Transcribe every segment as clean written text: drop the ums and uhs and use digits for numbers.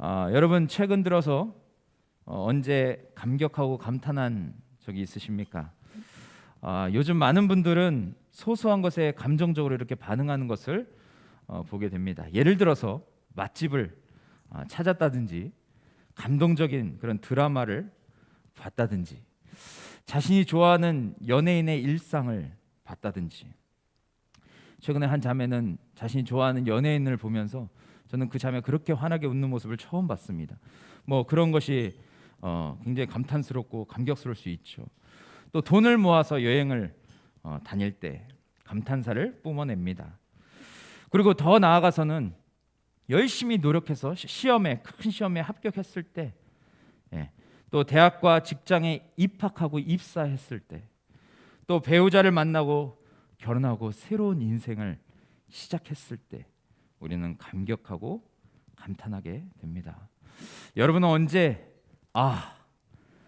여러분 최근 들어서 언제 감격하고 감탄한 적이 있으십니까? 요즘 많은 분들은 소소한 것에 감정적으로 이렇게 반응하는 것을 보게 됩니다. 예를 들어서 맛집을 찾았다든지, 감동적인 그런 드라마를 봤다든지, 자신이 좋아하는 연예인의 일상을 봤다든지. 최근에 한 자매는 자신이 좋아하는 연예인을 보면서 저는 그 자매가 그렇게 환하게 웃는 모습을 처음 봤습니다. 뭐 그런 것이 굉장히 감탄스럽고 감격스러울 수 있죠. 또 돈을 모아서 여행을 다닐 때 감탄사를 뿜어냅니다. 그리고 더 나아가서는 열심히 노력해서 큰 시험에 합격했을 때, 또 대학과 직장에 입학하고 입사했을 때, 또 배우자를 만나고 결혼하고 새로운 인생을 시작했을 때 우리는 감격하고 감탄하게 됩니다. 여러분은 언제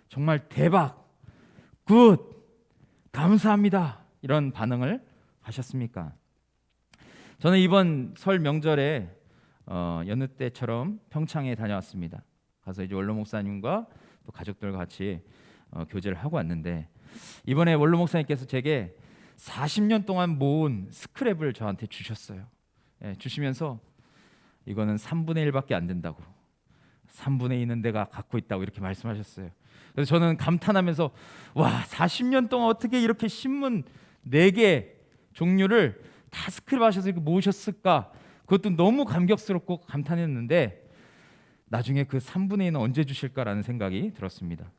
정말 대박, 굿, 감사합니다 이런 반응을 하셨습니까? 저는 이번 설 명절에 여느 때처럼 평창에 다녀왔습니다. 가서 이제 원로 목사님과 또 가족들과 같이 교제를 하고 왔는데, 이번에 원로 목사님께서 제게 40년 동안 모은 스크랩을 저한테 주셨어요. 주시면서 이거는 3분의 1밖에 안 된다고, 3분의 2는 내가 갖고 있다고 이렇게 말씀하셨어요. 그래서 저는 감탄하면서, 와, 40년 동안 어떻게 이렇게 신문 4개 종류를 다 스크랩 하셔서 이렇게 모으셨을까? 그것도 너무 감격스럽고 감탄했는데, 나중에 그 3분의 2는 언제 주실까라는 생각이 들었습니다.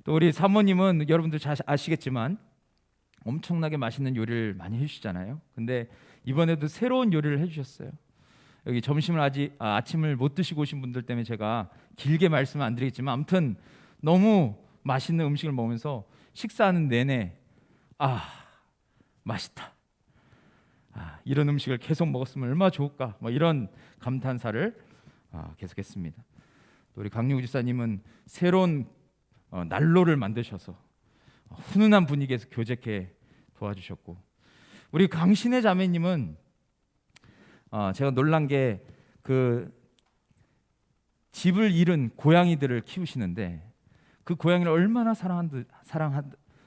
또 우리 사모님은 여러분들 잘 아시겠지만 엄청나게 맛있는 요리를 많이 해주시잖아요. 근데 이번에도 새로운 요리를 해주셨어요. 여기 점심을 아침을 못 드시고 오신 분들 때문에 제가 길게 말씀은 안 드리겠지만, 아무튼 너무 맛있는 음식을 먹으면서 식사하는 내내 맛있다, 이런 음식을 계속 먹었으면 얼마나 좋을까, 뭐 이런 감탄사를 계속했습니다. 또 우리 강유우 지사님은 새로운 난로를 만드셔서 훈훈한 분위기에서 교제케 도와주셨고, 우리 강신혜 자매님은 제가 놀란 게 그 집을 잃은 고양이들을 키우시는데 그 고양이를 얼마나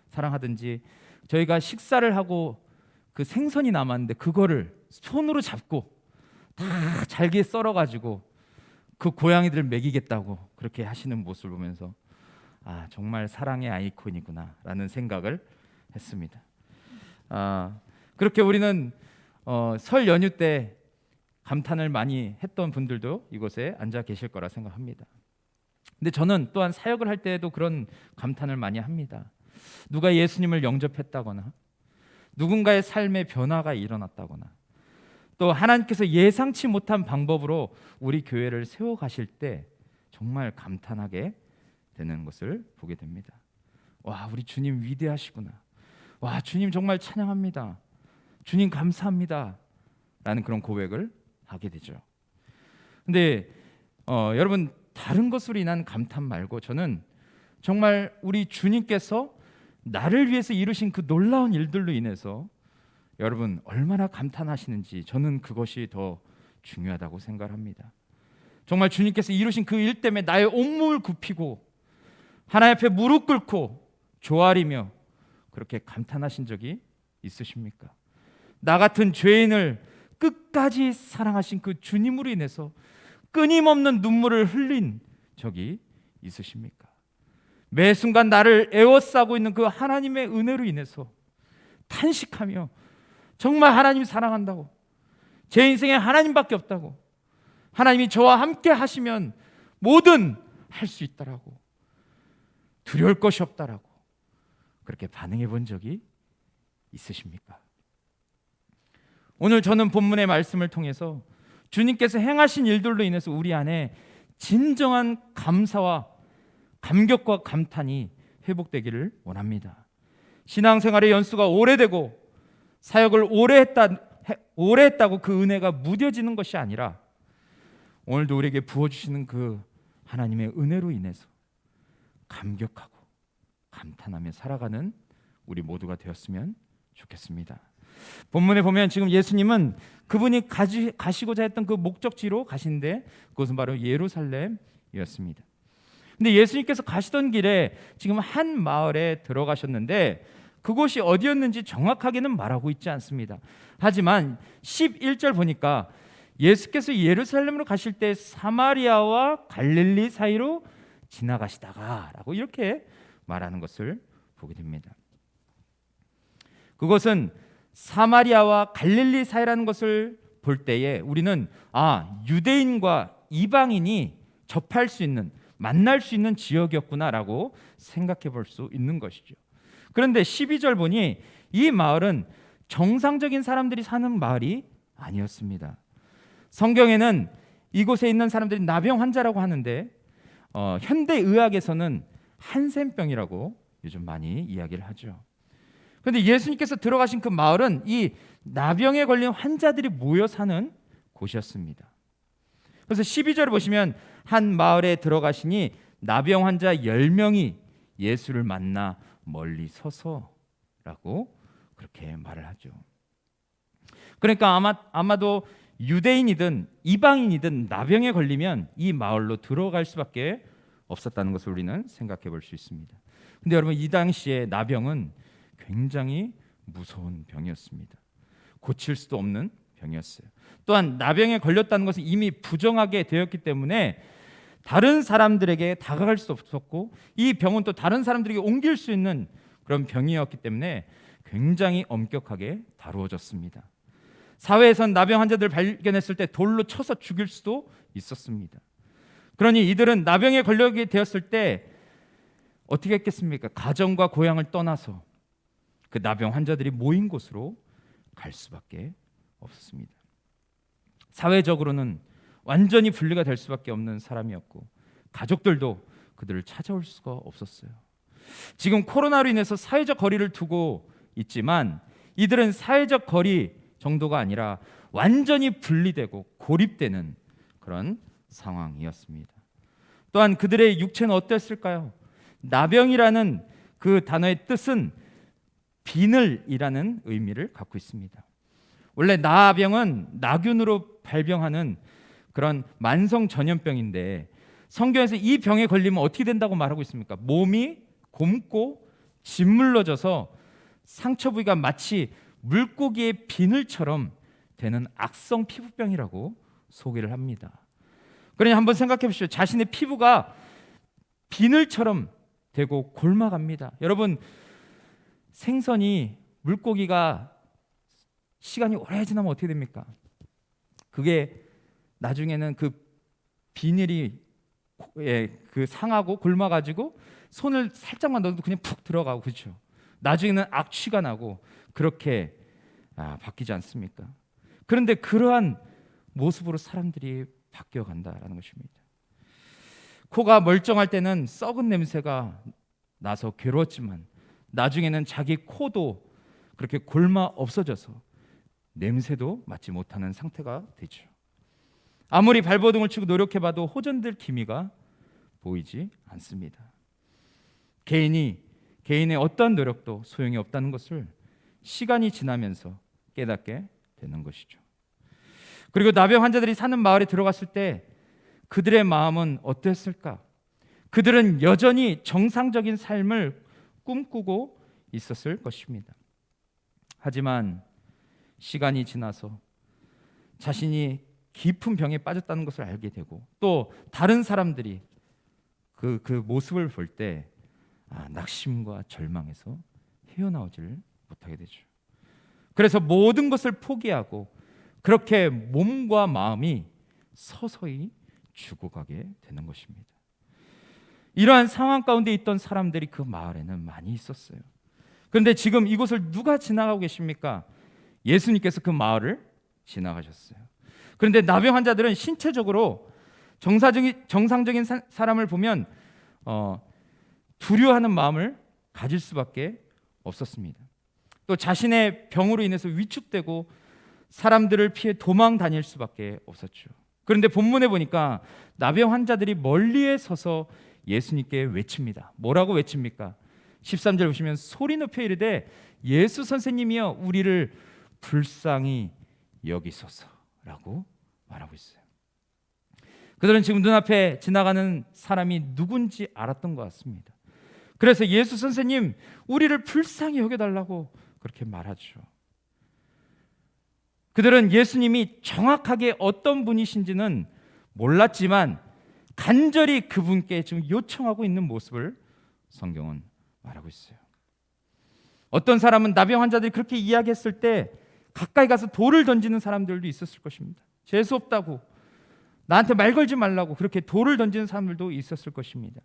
사랑하든지 저희가 식사를 하고 그 생선이 남았는데 그거를 손으로 잡고 다 잘게 썰어가지고 그 고양이들을 먹이겠다고 그렇게 하시는 모습을 보면서 정말 사랑의 아이콘이구나 라는 생각을 했습니다. 그렇게 우리는 설 연휴 때 감탄을 많이 했던 분들도 이곳에 앉아 계실 거라 생각합니다. 근데 저는 또한 사역을 할 때에도 그런 감탄을 많이 합니다. 누가 예수님을 영접했다거나, 누군가의 삶의 변화가 일어났다거나, 또 하나님께서 예상치 못한 방법으로 우리 교회를 세워가실 때 정말 감탄하게 되는 것을 보게 됩니다. 와, 우리 주님 위대하시구나. 와, 주님 정말 찬양합니다. 주님 감사합니다 라는 그런 고백을 하게 되죠. 근데 여러분, 다른 것으로 인한 감탄 말고 저는 정말 우리 주님께서 나를 위해서 이루신 그 놀라운 일들로 인해서 여러분 얼마나 감탄하시는지, 저는 그것이 더 중요하다고 생각합니다. 정말 주님께서 이루신 그 일 때문에 나의 온몸을 굽히고 하나님 앞에 무릎 꿇고 조아리며 그렇게 감탄하신 적이 있으십니까? 나 같은 죄인을 끝까지 사랑하신 그 주님으로 인해서 끊임없는 눈물을 흘린 적이 있으십니까? 매 순간 나를 에워싸고 있는 그 하나님의 은혜로 인해서 탄식하며 정말 하나님 사랑한다고, 제 인생에 하나님밖에 없다고, 하나님이 저와 함께 하시면 뭐든 할 수 있다라고, 두려울 것이 없다라고 그렇게 반응해 본 적이 있으십니까? 오늘 저는 본문의 말씀을 통해서 주님께서 행하신 일들로 인해서 우리 안에 진정한 감사와 감격과 감탄이 회복되기를 원합니다. 신앙생활의 연수가 오래되고 사역을 오래 했다고 그 은혜가 무뎌지는 것이 아니라 오늘도 우리에게 부어주시는 그 하나님의 은혜로 인해서 감격하고 감탄하며 살아가는 우리 모두가 되었으면 좋겠습니다. 본문에 보면 지금 예수님은 그분이 가시고자 했던 그 목적지로 가신데 그것은 바로 예루살렘이었습니다. 근데 예수님께서 가시던 길에 지금 한 마을에 들어가셨는데 그곳이 어디였는지 정확하게는 말하고 있지 않습니다. 하지만 11절 보니까 예수께서 예루살렘으로 가실 때 사마리아와 갈릴리 사이로 지나가시다가 라고 이렇게 말하는 것을 보게 됩니다. 그것은 사마리아와 갈릴리 사이라는 것을 볼 때에 우리는 유대인과 이방인이 접할 수 있는, 만날 수 있는 지역이었구나라고 생각해 볼 수 있는 것이죠. 그런데 12절 보니 이 마을은 정상적인 사람들이 사는 마을이 아니었습니다. 성경에는 이곳에 있는 사람들이 나병 환자라고 하는데 현대 의학에서는 한센병이라고 요즘 많이 이야기를 하죠. 그런데 예수님께서 들어가신 그 마을은 이 나병에 걸린 환자들이 모여 사는 곳이었습니다. 그래서 12절을 보시면 한 마을에 들어가시니 나병 환자 10명이 예수를 만나 멀리 서서라고 그렇게 말을 하죠. 그러니까 아마도 유대인이든 이방인이든 나병에 걸리면 이 마을로 들어갈 수밖에 없었다는 것을 우리는 생각해 볼 수 있습니다. 근데 여러분, 이 당시에 나병은 굉장히 무서운 병이었습니다. 고칠 수도 없는 병이었어요. 또한 나병에 걸렸다는 것은 이미 부정하게 되었기 때문에 다른 사람들에게 다가갈 수 없었고 이 병은 또 다른 사람들에게 옮길 수 있는 그런 병이었기 때문에 굉장히 엄격하게 다루어졌습니다. 사회에선 나병 환자들을 발견했을 때 돌로 쳐서 죽일 수도 있었습니다. 그러니 이들은 나병에 걸리게 되었을 때 어떻게 했겠습니까? 가정과 고향을 떠나서 그 나병 환자들이 모인 곳으로 갈 수밖에 없었습니다. 사회적으로는 완전히 분리가 될 수밖에 없는 사람이었고 가족들도 그들을 찾아올 수가 없었어요. 지금 코로나로 인해서 사회적 거리를 두고 있지만 이들은 사회적 거리 정도가 아니라 완전히 분리되고 고립되는 그런 상황이었습니다. 또한 그들의 육체는 어땠을까요? 나병이라는 그 단어의 뜻은 비늘이라는 의미를 갖고 있습니다. 원래 나병은 나균으로 발병하는 그런 만성 전염병인데 성경에서 이 병에 걸리면 어떻게 된다고 말하고 있습니까? 몸이 곪고 짓물러져서 상처 부위가 마치 물고기의 비늘처럼 되는 악성 피부병이라고 소개를 합니다. 그러니 한번 생각해 보십시오. 자신의 피부가 비늘처럼 되고 골마갑니다. 여러분, 생선이 물고기가 시간이 오래 지나면 어떻게 됩니까? 그게 나중에는 그 비늘이 그 상하고 골마가지고 손을 살짝만 넣어도 그냥 푹 들어가고 그렇죠. 나중에는 악취가 나고 그렇게 바뀌지 않습니까? 그런데 그러한 모습으로 사람들이 바뀌어간다라는 것입니다. 코가 멀쩡할 때는 썩은 냄새가 나서 괴로웠지만 나중에는 자기 코도 그렇게 골마 없어져서 냄새도 맡지 못하는 상태가 되죠. 아무리 발버둥을 치고 노력해봐도 호전될 기미가 보이지 않습니다. 개인의 어떠한 노력도 소용이 없다는 것을 시간이 지나면서 깨닫게 되는 것이죠. 그리고 나병 환자들이 사는 마을에 들어갔을 때 그들의 마음은 어땠을까? 그들은 여전히 정상적인 삶을 꿈꾸고 있었을 것입니다. 하지만 시간이 지나서 자신이 깊은 병에 빠졌다는 것을 알게 되고 또 다른 사람들이 그 모습을 볼 때 낙심과 절망에서 헤어나오지를 못하게 되죠. 그래서 모든 것을 포기하고 그렇게 몸과 마음이 서서히 죽어가게 되는 것입니다. 이러한 상황 가운데 있던 사람들이 그 마을에는 많이 있었어요. 그런데 지금 이곳을 누가 지나가고 계십니까? 예수님께서 그 마을을 지나가셨어요. 그런데 나병 환자들은 신체적으로 정상적인 사람을 보면 두려워하는 마음을 가질 수밖에 없었습니다. 또 자신의 병으로 인해서 위축되고 사람들을 피해 도망 다닐 수밖에 없었죠. 그런데 본문에 보니까 나병 환자들이 멀리에 서서 예수님께 외칩니다. 뭐라고 외칩니까? 13절 보시면 소리 높여 이르되 예수 선생님이여 우리를 불쌍히 여기소서라고 말하고 있어요. 그들은 지금 눈앞에 지나가는 사람이 누군지 알았던 것 같습니다. 그래서 예수 선생님, 우리를 불쌍히 여겨달라고 그렇게 말하죠. 그들은 예수님이 정확하게 어떤 분이신지는 몰랐지만 간절히 그분께 지금 요청하고 있는 모습을 성경은 말하고 있어요. 어떤 사람은 나병 환자들이 그렇게 이야기했을 때 가까이 가서 돌을 던지는 사람들도 있었을 것입니다. 재수없다고, 나한테 말 걸지 말라고 그렇게 돌을 던지는 사람들도 있었을 것입니다.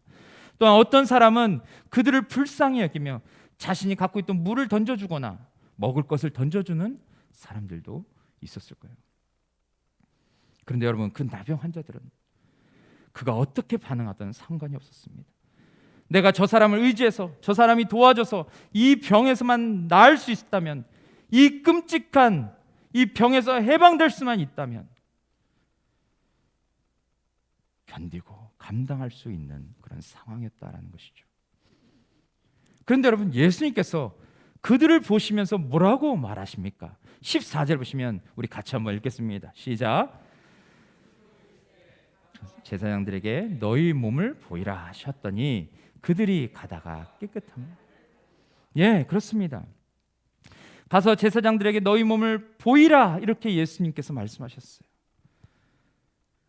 또한 어떤 사람은 그들을 불쌍히 여기며 자신이 갖고 있던 물을 던져주거나 먹을 것을 던져주는 사람들도 있었을 거예요. 그런데 여러분, 그 나병 환자들은 그가 어떻게 반응하든 상관이 없었습니다. 내가 저 사람을 의지해서 저 사람이 도와줘서 이 병에서만 나을 수 있다면, 이 끔찍한 이 병에서 해방될 수만 있다면 견디고 감당할 수 있는 그런 상황이었다라는 것이죠. 그런데 여러분, 예수님께서 그들을 보시면서 뭐라고 말하십니까? 14절 보시면 우리 같이 한번 읽겠습니다. 시작. 제사장들에게 너희 몸을 보이라 하셨더니 그들이 가다가 깨끗함을. 예, 그렇습니다. 가서 제사장들에게 너희 몸을 보이라, 이렇게 예수님께서 말씀하셨어요.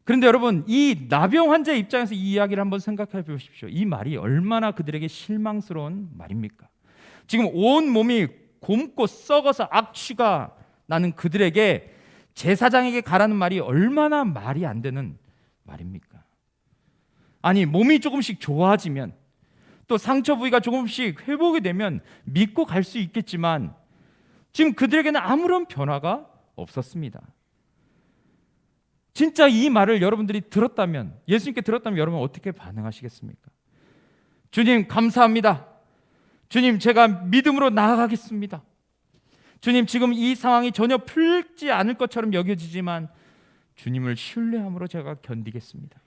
그런데 여러분, 이 나병 환자의 입장에서 이 이야기를 한번 생각해 보십시오. 이 말이 얼마나 그들에게 실망스러운 말입니까? 지금 온 몸이 곪고 썩어서 악취가 나는 그들에게 제사장에게 가라는 말이 얼마나 말이 안 되는 말입니까? 아니, 몸이 조금씩 좋아지면, 또 상처 부위가 조금씩 회복이 되면 믿고 갈 수 있겠지만 지금 그들에게는 아무런 변화가 없었습니다. 진짜 이 말을 여러분들이 들었다면, 예수님께 들었다면 여러분 어떻게 반응하시겠습니까? 주님, 감사합니다. 주님, 제가 믿음으로 나아가겠습니다. 주님, 지금 이 상황이 전혀 풀지 않을 것처럼 여겨지지만 주님을 신뢰함으로 제가 견디겠습니다.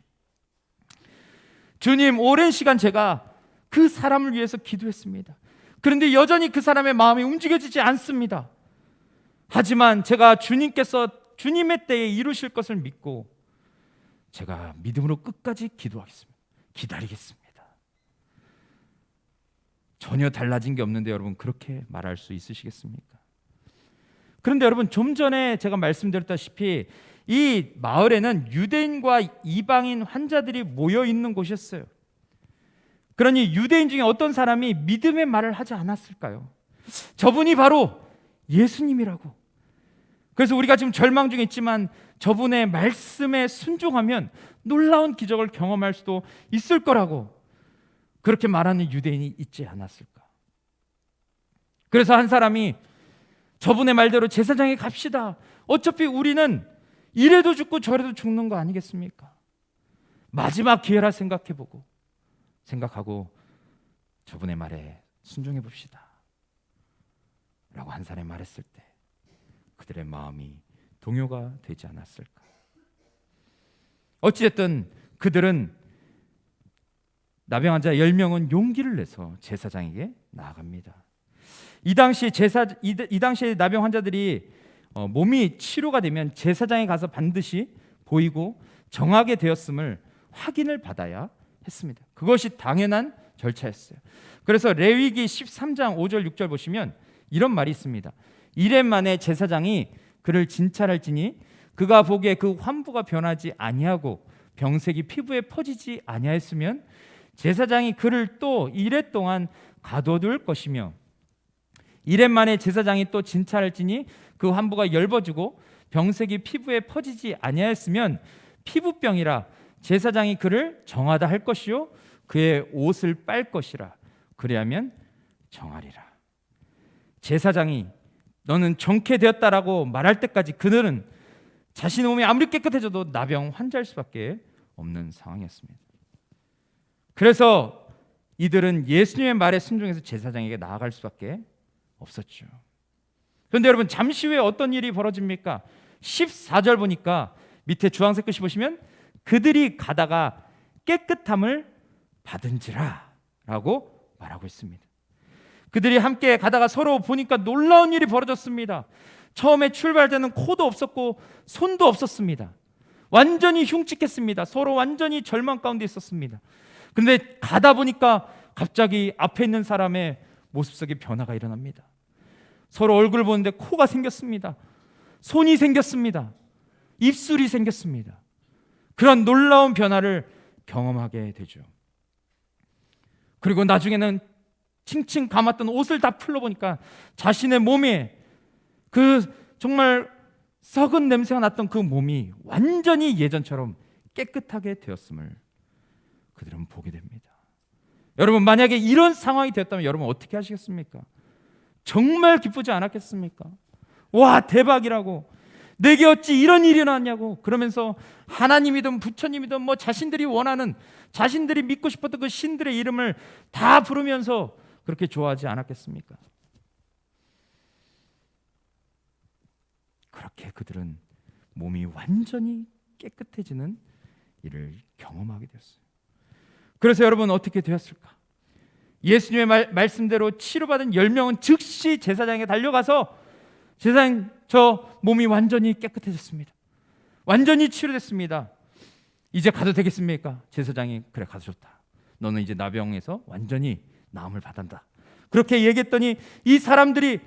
주님, 오랜 시간 제가 그 사람을 위해서 기도했습니다. 그런데 여전히 그 사람의 마음이 움직여지지 않습니다. 하지만 제가 주님께서 주님의 때에 이루실 것을 믿고 제가 믿음으로 끝까지 기도하겠습니다. 기다리겠습니다. 전혀 달라진 게 없는데 여러분, 그렇게 말할 수 있으시겠습니까? 그런데 여러분, 좀 전에 제가 말씀드렸다시피 이 마을에는 유대인과 이방인 환자들이 모여 있는 곳이었어요. 그러니 유대인 중에 어떤 사람이 믿음의 말을 하지 않았을까요? 저분이 바로 예수님이라고. 그래서 우리가 지금 절망 중에 있지만 저분의 말씀에 순종하면 놀라운 기적을 경험할 수도 있을 거라고 그렇게 말하는 유대인이 있지 않았을까? 그래서 한 사람이 저분의 말대로 제사장에 갑시다. 어차피 우리는 이래도 죽고 저래도 죽는 거 아니겠습니까? 마지막 기회라 생각하고 저분의 말에 순종해 봅시다 라고 한 사람이 말했을 때 그들의 마음이 동요가 되지 않았을까? 어찌됐든 그들은, 나병 환자 10명은 용기를 내서 제사장에게 나아갑니다. 이 당시에 나병 환자들이 몸이 치료가 되면 제사장에 가서 반드시 보이고 정하게 되었음을 확인을 받아야 했습니다. 그것이 당연한 절차였어요. 그래서 레위기 13장 5절 6절 보시면 이런 말이 있습니다. 이레 만에 제사장이 그를 진찰할지니 그가 보기에 그 환부가 변하지 아니하고 병색이 피부에 퍼지지 아니하였으면 제사장이 그를 또 이레 동안 가둬둘 것이며, 이레 만에 제사장이 또 진찰할지니 그 환부가 엷어지고 병색이 피부에 퍼지지 아니하였으면 피부병이라 제사장이 그를 정하다 할 것이요 그의 옷을 빨 것이라. 그리하면 정하리라. 제사장이 너는 정케 되었다라고 말할 때까지 그들은 자신의 몸이 아무리 깨끗해져도 나병 환자일 수밖에 없는 상황이었습니다. 그래서 이들은 예수님의 말에 순종해서 제사장에게 나아갈 수밖에 없었죠. 그런데 여러분, 잠시 후에 어떤 일이 벌어집니까? 14절 보니까 밑에 주황색 글씨 보시면 그들이 가다가 깨끗함을 받은지라 라고 말하고 있습니다. 그들이 함께 가다가 서로 보니까 놀라운 일이 벌어졌습니다. 처음에 출발되는 코도 없었고 손도 없었습니다. 완전히 흉측했습니다. 서로 완전히 절망 가운데 있었습니다. 근데 가다 보니까 갑자기 앞에 있는 사람의 모습 속에 변화가 일어납니다. 서로 얼굴 보는데 코가 생겼습니다. 손이 생겼습니다. 입술이 생겼습니다. 그런 놀라운 변화를 경험하게 되죠. 그리고 나중에는 칭칭 감았던 옷을 다 풀러보니까 자신의 몸에 그 정말 썩은 냄새가 났던 그 몸이 완전히 예전처럼 깨끗하게 되었음을 그들은 보게 됩니다. 여러분, 만약에 이런 상황이 되었다면 여러분 어떻게 하시겠습니까? 정말 기쁘지 않았겠습니까? 와, 대박이라고, 내게 어찌 이런 일이 일어났냐고 그러면서 하나님이든 부처님이든 뭐 자신들이 원하는, 자신들이 믿고 싶었던 그 신들의 이름을 다 부르면서 그렇게 좋아하지 않았겠습니까? 그렇게 그들은 몸이 완전히 깨끗해지는 일을 경험하게 되었어요. 그래서 여러분 어떻게 되었을까? 예수님의 말씀대로 치료받은 10명은 즉시 제사장에게 달려가서 제사장, 저 몸이 완전히 깨끗해졌습니다. 완전히 치료됐습니다. 이제 가도 되겠습니까? 제사장이 그래, 가도 좋다. 너는 이제 나병에서 완전히 나음을 받았다. 그렇게 얘기했더니 이 사람들이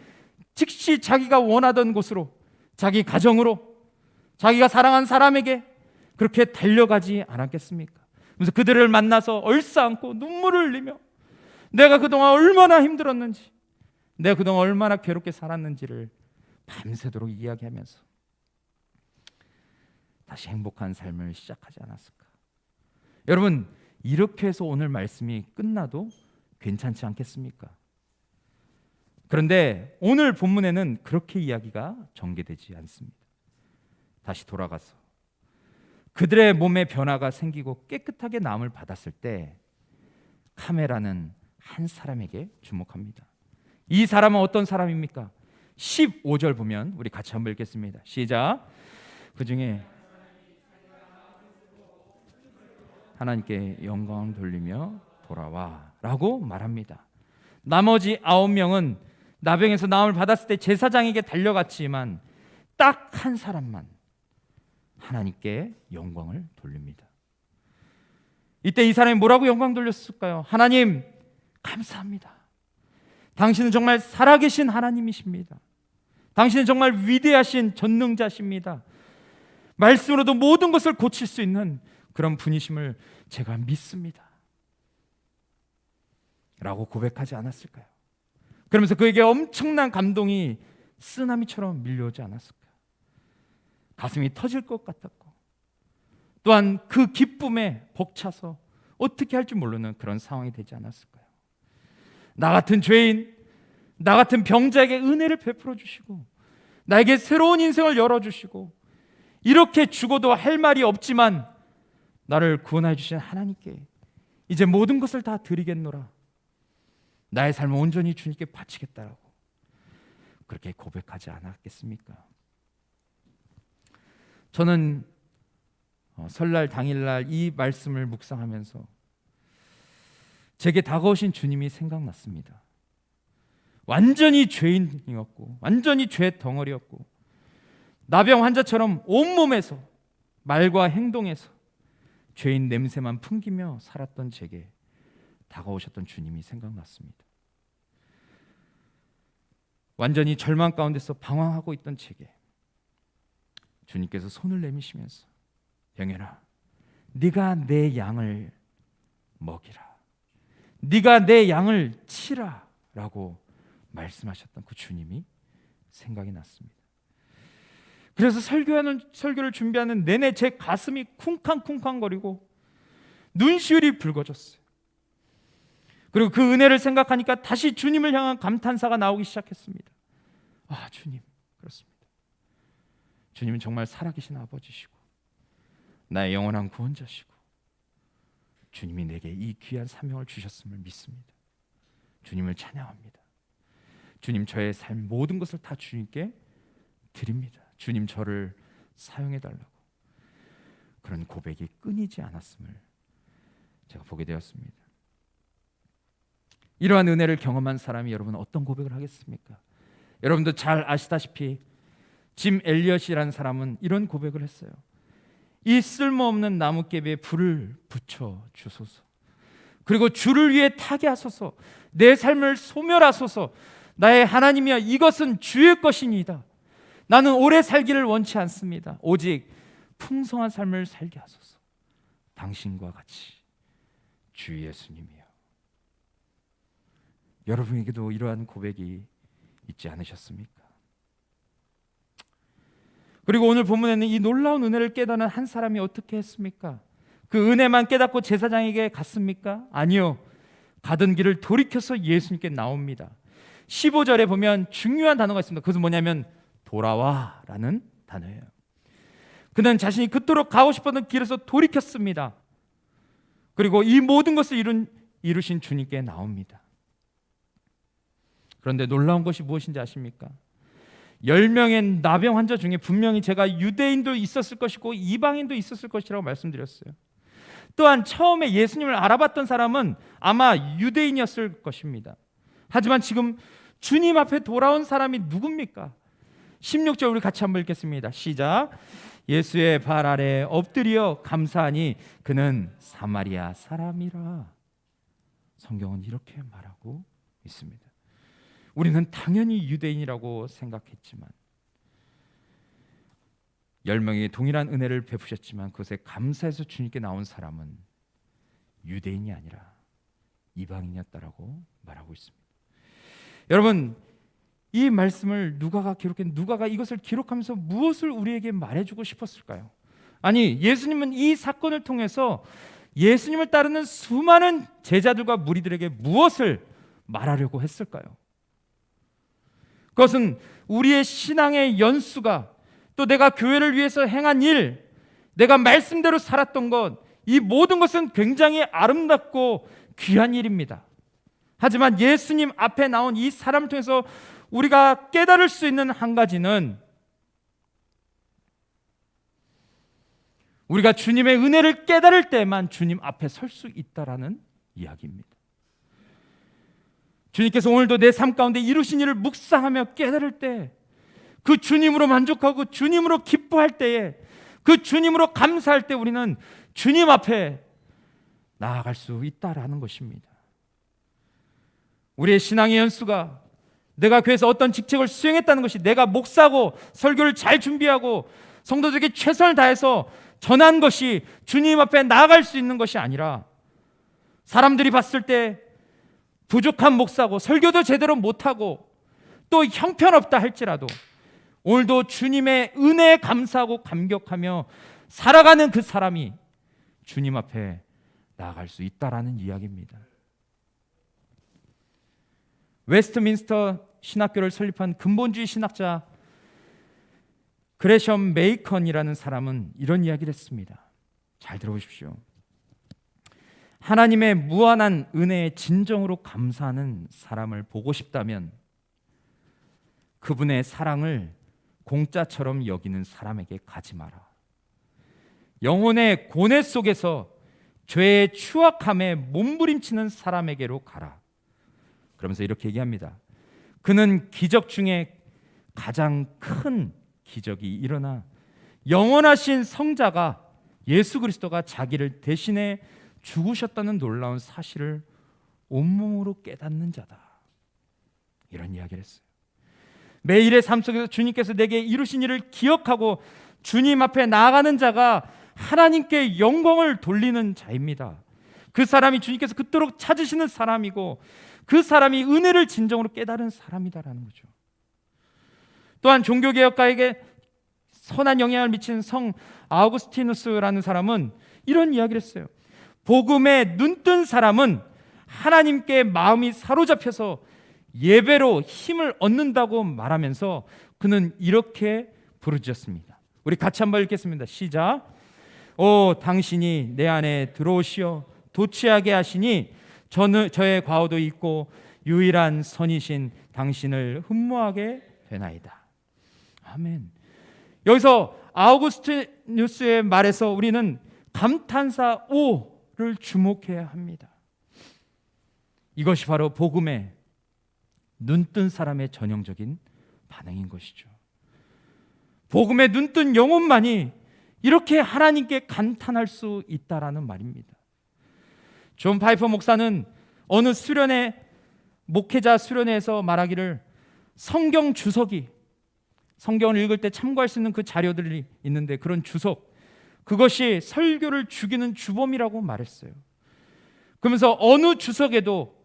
즉시 자기가 원하던 곳으로, 자기 가정으로, 자기가 사랑한 사람에게 그렇게 달려가지 않았겠습니까? 그래서 그들을 만나서 얼싸안고 눈물을 흘리며 내가 그동안 얼마나 힘들었는지, 내가 그동안 얼마나 괴롭게 살았는지를 밤새도록 이야기하면서 다시 행복한 삶을 시작하지 않았을까? 여러분, 이렇게 해서 오늘 말씀이 끝나도 괜찮지 않겠습니까? 그런데 오늘 본문에는 그렇게 이야기가 전개되지 않습니다. 다시 돌아가서 그들의 몸에 변화가 생기고 깨끗하게 나음을 받았을 때 카메라는 한 사람에게 주목합니다. 이 사람은 어떤 사람입니까? 15절 보면 우리 같이 한번 읽겠습니다. 시작. 그 중에 하나님께 영광 돌리며 돌아와 라고 말합니다. 나머지 9명은 나병에서 나음을 받았을 때 제사장에게 달려갔지만 딱 한 사람만 하나님께 영광을 돌립니다. 이때 이 사람이 뭐라고 영광 돌렸을까요? 하나님, 감사합니다. 당신은 정말 살아계신 하나님이십니다. 당신은 정말 위대하신 전능자십니다. 말씀으로도 모든 것을 고칠 수 있는 그런 분이심을 제가 믿습니다 라고 고백하지 않았을까요? 그러면서 그에게 엄청난 감동이 쓰나미처럼 밀려오지 않았을까요? 가슴이 터질 것 같았고, 또한 그 기쁨에 벅차서 어떻게 할 줄 모르는 그런 상황이 되지 않았을까요? 나 같은 죄인, 나 같은 병자에게 은혜를 베풀어 주시고 나에게 새로운 인생을 열어주시고 이렇게 죽어도 할 말이 없지만 나를 구원해 주신 하나님께 이제 모든 것을 다 드리겠노라, 나의 삶을 온전히 주님께 바치겠다라고 그렇게 고백하지 않았겠습니까? 저는 설날 당일날 이 말씀을 묵상하면서 제게 다가오신 주님이 생각났습니다. 완전히 죄인이었고 완전히 죄 덩어리였고 나병 환자처럼 온몸에서 말과 행동에서 죄인 냄새만 풍기며 살았던 제게 다가오셨던 주님이 생각났습니다. 완전히 절망 가운데서 방황하고 있던 제게 주님께서 손을 내미시면서 병현아, 네가 내 양을 먹이라, 네가 내 양을 치라 라고 말씀하셨던 그 주님이 생각이 났습니다. 그래서 설교를 준비하는 내내 제 가슴이 쿵쾅쿵쾅거리고 눈시울이 붉어졌어요. 그리고 그 은혜를 생각하니까 다시 주님을 향한 감탄사가 나오기 시작했습니다. 아, 주님, 그렇습니다. 주님은 정말 살아계신 아버지시고 나의 영원한 구원자시고 주님이 내게 이 귀한 사명을 주셨음을 믿습니다. 주님을 찬양합니다. 주님, 저의 삶 모든 것을 다 주님께 드립니다. 주님, 저를 사용해 달라고 그런 고백이 끊이지 않았음을 제가 보게 되었습니다. 이러한 은혜를 경험한 사람이 여러분 어떤 고백을 하겠습니까? 여러분도 잘 아시다시피 짐 엘리엇이라는 사람은 이런 고백을 했어요. 이 쓸모없는 나뭇잎에 불을 붙여 주소서. 그리고 주를 위해 타게 하소서. 내 삶을 소멸하소서. 나의 하나님이여, 이것은 주의 것이니이다. 나는 오래 살기를 원치 않습니다. 오직 풍성한 삶을 살게 하소서. 당신과 같이. 주 예수님이여. 여러분에게도 이러한 고백이 있지 않으셨습니까? 그리고 오늘 본문에는 이 놀라운 은혜를 깨닫는 한 사람이 어떻게 했습니까? 그 은혜만 깨닫고 제사장에게 갔습니까? 아니요. 가던 길을 돌이켜서 예수님께 나옵니다. 15절에 보면 중요한 단어가 있습니다. 그것은 뭐냐면 돌아와 라는 단어예요. 그는 자신이 그토록 가고 싶었던 길에서 돌이켰습니다. 그리고 이 모든 것을 이루신 주님께 나옵니다. 그런데 놀라운 것이 무엇인지 아십니까? 10명의 나병 환자 중에 분명히 제가 유대인도 있었을 것이고 이방인도 있었을 것이라고 말씀드렸어요. 또한 처음에 예수님을 알아봤던 사람은 아마 유대인이었을 것입니다. 하지만 지금 주님 앞에 돌아온 사람이 누굽니까? 16절 우리 같이 한번 읽겠습니다. 시작. 예수의 발 아래 엎드려 감사하니 그는 사마리아 사람이라. 성경은 이렇게 말하고 있습니다. 우리는 당연히 유대인이라고 생각했지만 10명이 동일한 은혜를 베푸셨지만 그것에 감사해서 주님께 나온 사람은 유대인이 아니라 이방인이었다라고 말하고 있습니다. 여러분, 이 말씀을 누가가 이것을 기록하면서 무엇을 우리에게 말해주고 싶었을까요? 아니, 예수님은 이 사건을 통해서 예수님을 따르는 수많은 제자들과 무리들에게 무엇을 말하려고 했을까요? 그것은 우리의 신앙의 연수가, 또 내가 교회를 위해서 행한 일, 내가 말씀대로 살았던 것, 이 모든 것은 굉장히 아름답고 귀한 일입니다. 하지만 예수님 앞에 나온 이 사람을 통해서 우리가 깨달을 수 있는 한 가지는 우리가 주님의 은혜를 깨달을 때만 주님 앞에 설 수 있다라는 이야기입니다. 주님께서 오늘도 내 삶 가운데 이루신 일을 묵상하며 깨달을 때, 그 주님으로 만족하고 주님으로 기뻐할 때에, 그 주님으로 감사할 때 우리는 주님 앞에 나아갈 수 있다라는 것입니다. 우리의 신앙의 연수가 내가 교회에서 어떤 직책을 수행했다는 것이, 내가 목사고 설교를 잘 준비하고 성도들에게 최선을 다해서 전한 것이 주님 앞에 나아갈 수 있는 것이 아니라, 사람들이 봤을 때 부족한 목사고 설교도 제대로 못하고 또 형편없다 할지라도 오늘도 주님의 은혜에 감사하고 감격하며 살아가는 그 사람이 주님 앞에 나아갈 수 있다라는 이야기입니다. 웨스트민스터 신학교를 설립한 근본주의 신학자 그레션 메이컨이라는 사람은 이런 이야기를 했습니다. 잘 들어보십시오. 하나님의 무한한 은혜에 진정으로 감사하는 사람을 보고 싶다면 그분의 사랑을 공짜처럼 여기는 사람에게 가지 마라. 영혼의 고뇌 속에서 죄의 추악함에 몸부림치는 사람에게로 가라. 그러면서 이렇게 얘기합니다. 그는 기적 중에 가장 큰 기적이 일어나 영원하신 성자가 예수 그리스도가 자기를 대신해 죽으셨다는 놀라운 사실을 온몸으로 깨닫는 자다. 이런 이야기를 했어요. 매일의 삶 속에서 주님께서 내게 이루신 일을 기억하고 주님 앞에 나아가는 자가 하나님께 영광을 돌리는 자입니다. 그 사람이 주님께서 그토록 찾으시는 사람이고 그 사람이 은혜를 진정으로 깨달은 사람이다라는 거죠. 또한 종교개혁가에게 선한 영향을 미친 성 아우구스티누스라는 사람은 이런 이야기를 했어요. 복음에 눈뜬 사람은 하나님께 마음이 사로잡혀서 예배로 힘을 얻는다고 말하면서 그는 이렇게 부르짖었습니다. 우리 같이 한번 읽겠습니다. 시작. 오 당신이 내 안에 들어오시어 도취하게 하시니 저의 과오도 있고 유일한 선이신 당신을 흠모하게 되나이다. 아멘. 여기서 아우구스티누스의 말에서 우리는 감탄사 오를 주목해야 합니다. 이것이 바로 복음에 눈뜬 사람의 전형적인 반응인 것이죠. 복음에 눈뜬 영혼만이 이렇게 하나님께 감탄할 수 있다라는 말입니다. 존 파이퍼 목사는 어느 수련회, 목회자 수련회에서 말하기를, 성경 주석이, 성경을 읽을 때 참고할 수 있는 그 자료들이 있는데 그런 주석, 그것이 설교를 죽이는 주범이라고 말했어요. 그러면서 어느 주석에도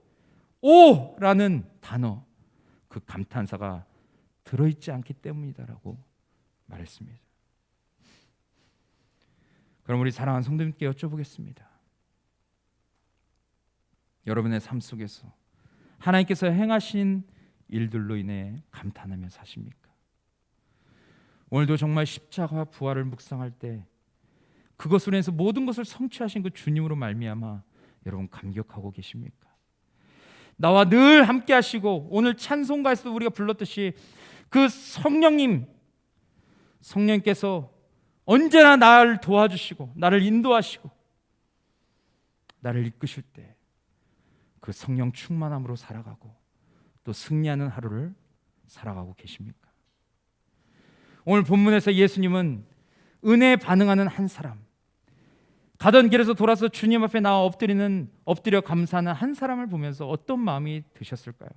오라는 단어, 그 감탄사가 들어있지 않기 때문이다라고 말했습니다. 그럼 우리 사랑하는 성도님께 여쭤보겠습니다. 여러분의 삶 속에서 하나님께서 행하신 일들로 인해 감탄하며 사십니까? 오늘도 정말 십자가와 부활을 묵상할 때 그것으로 인해서 모든 것을 성취하신 그 주님으로 말미암아 여러분 감격하고 계십니까? 나와 늘 함께 하시고 오늘 찬송가에서도 우리가 불렀듯이 그 성령님께서 언제나 나를 도와주시고 나를 인도하시고 나를 이끄실 때 그 성령 충만함으로 살아가고 또 승리하는 하루를 살아가고 계십니까? 오늘 본문에서 예수님은 은혜에 반응하는 한 사람, 가던 길에서 돌아서 주님 앞에 나와 엎드려 감사하는 한 사람을 보면서 어떤 마음이 드셨을까요?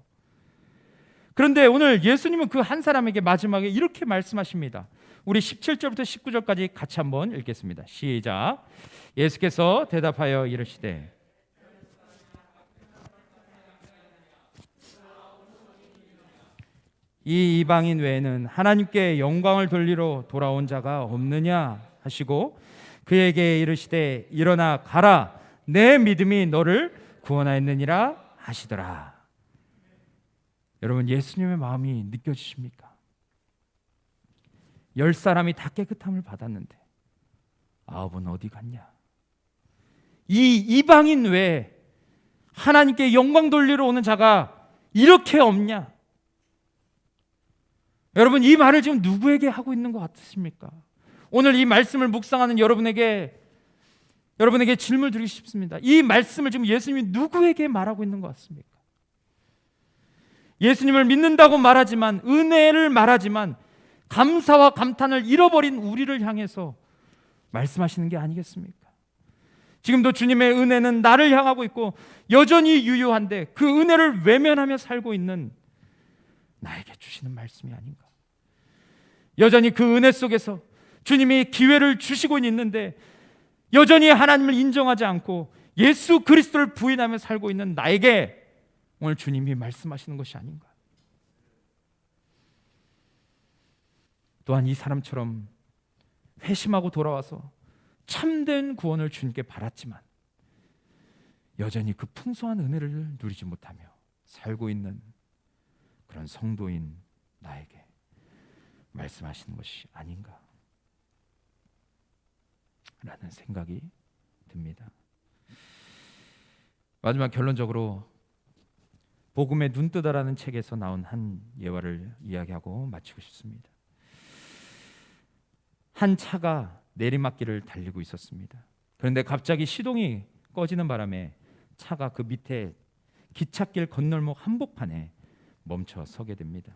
그런데 오늘 예수님은 그 한 사람에게 마지막에 이렇게 말씀하십니다. 우리 17절부터 19절까지 같이 한번 읽겠습니다. 시작. 예수께서 대답하여 이르시되 이 이방인 외에는 하나님께 영광을 돌리러 돌아온 자가 없느냐 하시고 그에게 이르시되 일어나 가라, 내 믿음이 너를 구원하였느니라 하시더라. 여러분, 예수님의 마음이 느껴지십니까? 10사람이 다 깨끗함을 받았는데 9은 어디 갔냐? 이 이방인 외에 하나님께 영광 돌리러 오는 자가 이렇게 없냐? 여러분, 이 말을 지금 누구에게 하고 있는 것 같으십니까? 오늘 이 말씀을 묵상하는 여러분에게 질문을 드리고 싶습니다. 이 말씀을 지금 예수님이 누구에게 말하고 있는 것 같습니까? 예수님을 믿는다고 말하지만, 은혜를 말하지만 감사와 감탄을 잃어버린 우리를 향해서 말씀하시는 게 아니겠습니까? 지금도 주님의 은혜는 나를 향하고 있고 여전히 유효한데 그 은혜를 외면하며 살고 있는 나에게 주시는 말씀이 아닌가? 여전히 그 은혜 속에서 주님이 기회를 주시고 있는데 여전히 하나님을 인정하지 않고 예수 그리스도를 부인하며 살고 있는 나에게 오늘 주님이 말씀하시는 것이 아닌가? 또한 이 사람처럼 회심하고 돌아와서 참된 구원을 주님께 바랐지만 여전히 그 풍성한 은혜를 누리지 못하며 살고 있는 그런 성도인 나에게 말씀하시는 것이 아닌가 라는 생각이 듭니다. 마지막 결론적으로 복음의 눈뜨다라는 책에서 나온 한 예화를 이야기하고 마치고 싶습니다. 한 차가 내리막길을 달리고 있었습니다. 그런데 갑자기 시동이 꺼지는 바람에 차가 그 밑에 기찻길 건널목 한복판에 멈춰 서게 됩니다.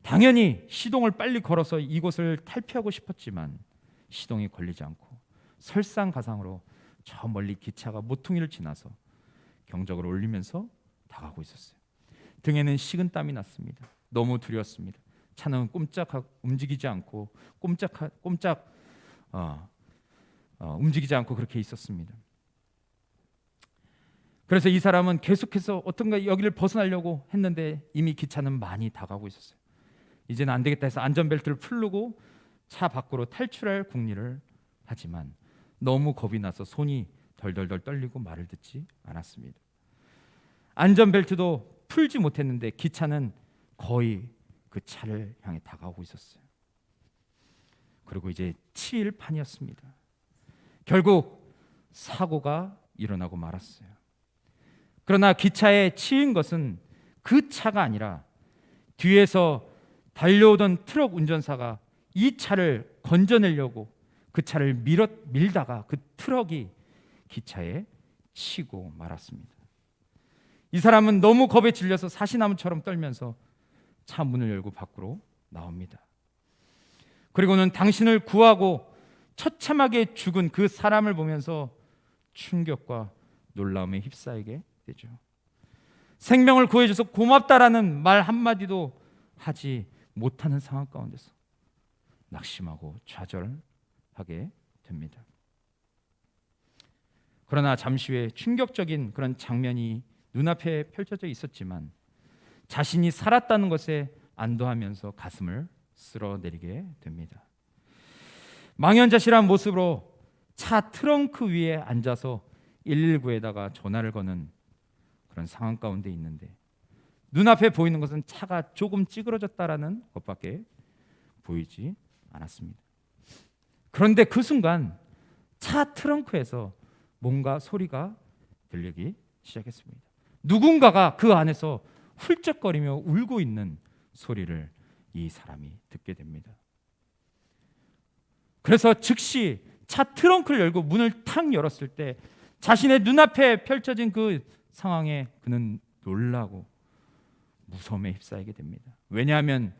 당연히 시동을 빨리 걸어서 이곳을 탈피하고 싶었지만 시동이 걸리지 않고 설상가상으로 저 멀리 기차가 모퉁이를 지나서 경적을 울리면서 다가오고 있었어요. 등에는 식은땀이 났습니다. 너무 두려웠습니다. 차는 움직이지 않고 움직이지 않고 그렇게 있었습니다. 그래서 이 사람은 계속해서 어떤가 여기를 벗어나려고 했는데 이미 기차는 많이 다가오고 있었어요. 이제는 안 되겠다 해서 안전벨트를 풀고 차 밖으로 탈출할 궁리를 하지만 너무 겁이 나서 손이 덜덜덜 떨리고 말을 듣지 않았습니다. 안전벨트도 풀지 못했는데 기차는 거의 그 차를 향해 다가오고 있었어요. 그리고 이제 치일 판이었습니다. 결국 사고가 일어나고 말았어요. 그러나 기차에 치인 것은 그 차가 아니라 뒤에서 달려오던 트럭 운전사가 이 차를 건져내려고 그 차를 밀다가 그 트럭이 기차에 치고 말았습니다. 이 사람은 너무 겁에 질려서 사시나무처럼 떨면서 차 문을 열고 밖으로 나옵니다. 그리고는 당신을 구하고 처참하게 죽은 그 사람을 보면서 충격과 놀라움에 휩싸이게 되죠. 생명을 구해줘서 고맙다라는 말 한마디도 하지 못하는 상황 가운데서 낙심하고 좌절하게 됩니다. 그러나 잠시 후에 충격적인 그런 장면이 눈앞에 펼쳐져 있었지만 자신이 살았다는 것에 안도하면서 가슴을 쓸어내리게 됩니다. 망연자실한 모습으로 차 트렁크 위에 앉아서 119에다가 전화를 거는 그런 상황 가운데 있는데 눈앞에 보이는 것은 차가 조금 찌그러졌다라는 것밖에 보이지 않았습니다. 그런데 그 순간 차 트렁크에서 뭔가 소리가 들리기 시작했습니다. 누군가가 그 안에서 훌쩍거리며 울고 있는 소리를 이 사람이 듣게 됩니다. 그래서 즉시 차 트렁크를 열고 문을 탁 열었을 때 자신의 눈앞에 펼쳐진 그 상황에 그는 놀라고 무서움에 휩싸이게 됩니다. 왜냐하면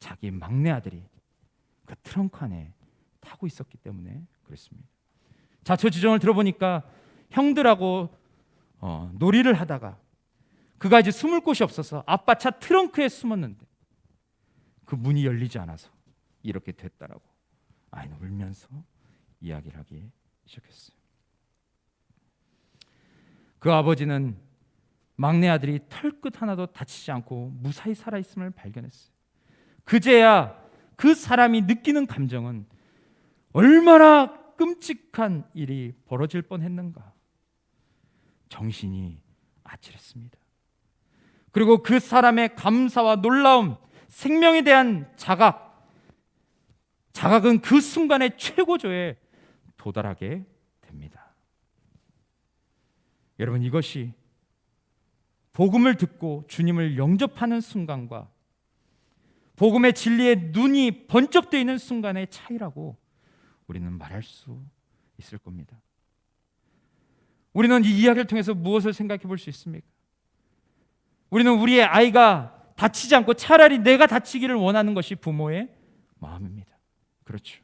자기 막내 아들이 그 트렁크 안에 타고 있었기 때문에 그렇습니다. 자초 지정을 들어보니까 형들하고 놀이를 하다가 그가 이제 숨을 곳이 없어서 아빠 차 트렁크에 숨었는데 그 문이 열리지 않아서 이렇게 됐다라고 아이는 울면서 이야기를 하기 시작했어요. 그 아버지는 막내 아들이 털끝 하나도 다치지 않고 무사히 살아있음을 발견했어요. 그제야 그 사람이 느끼는 감정은 얼마나 끔찍한 일이 벌어질 뻔했는가. 정신이 아찔했습니다. 그리고 그 사람의 감사와 놀라움, 생명에 대한 자각은 그 순간의 최고조에 도달하게 됩니다. 여러분, 이것이 복음을 듣고 주님을 영접하는 순간과 복음의 진리에 눈이 번쩍 뜨이는 순간의 차이라고 우리는 말할 수 있을 겁니다. 우리는 이 이야기를 통해서 무엇을 생각해 볼 수 있습니까? 우리는 우리의 아이가 다치지 않고 차라리 내가 다치기를 원하는 것이 부모의 마음입니다. 그렇죠.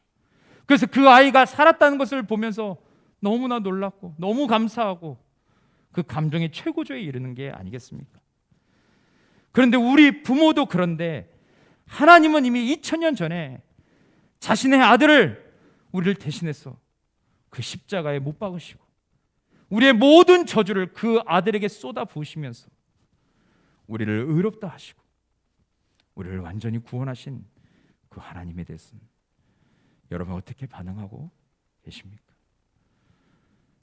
그래서 그 아이가 살았다는 것을 보면서 너무나 놀랍고 너무 감사하고 그 감정의 최고조에 이르는 게 아니겠습니까? 그런데 우리 부모도 그런데 하나님은 이미 2000년 전에 자신의 아들을 우리를 대신해서 그 십자가에 못 박으시고 우리의 모든 저주를 그 아들에게 쏟아 부으시면서 우리를 의롭다 하시고 우리를 완전히 구원하신 그 하나님에 대해서는 여러분 어떻게 반응하고 계십니까?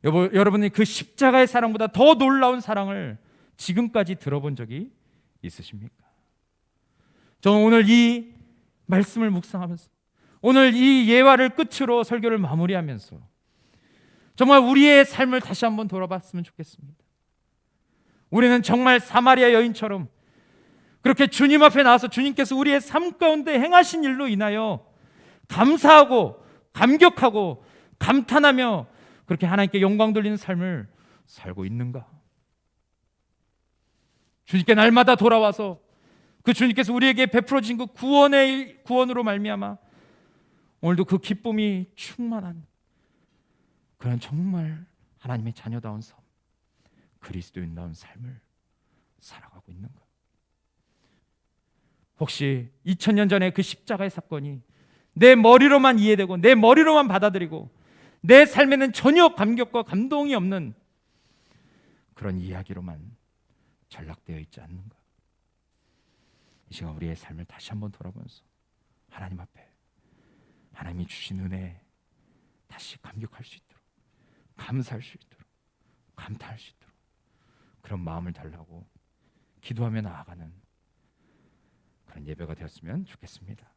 여러분이 그 십자가의 사랑보다 더 놀라운 사랑을 지금까지 들어본 적이 있으십니까? 저는 오늘 이 말씀을 묵상하면서 오늘 이 예화를 끝으로 설교를 마무리하면서 정말 우리의 삶을 다시 한번 돌아봤으면 좋겠습니다. 우리는 정말 사마리아 여인처럼 그렇게 주님 앞에 나와서 주님께서 우리의 삶 가운데 행하신 일로 인하여 감사하고 감격하고 감탄하며 그렇게 하나님께 영광 돌리는 삶을 살고 있는가? 주님께 날마다 돌아와서 그 주님께서 우리에게 베풀어 주신 그 구원으로 말미암아 오늘도 그 기쁨이 충만한 그런 정말 하나님의 자녀다운 삶, 그리스도인다운 삶을 살아가고 있는가? 혹시 2000년 전에 그 십자가의 사건이 내 머리로만 이해되고 내 머리로만 받아들이고 내 삶에는 전혀 감격과 감동이 없는 그런 이야기로만 전락되어 있지 않는가? 이 시간 우리의 삶을 다시 한번 돌아보면서 하나님 앞에 하나님이 주신 은혜에 다시 감격할 수 있도록, 감사할 수 있도록, 감탄할 수 있도록 그런 마음을 달라고 기도하며 나아가는 그런 예배가 되었으면 좋겠습니다.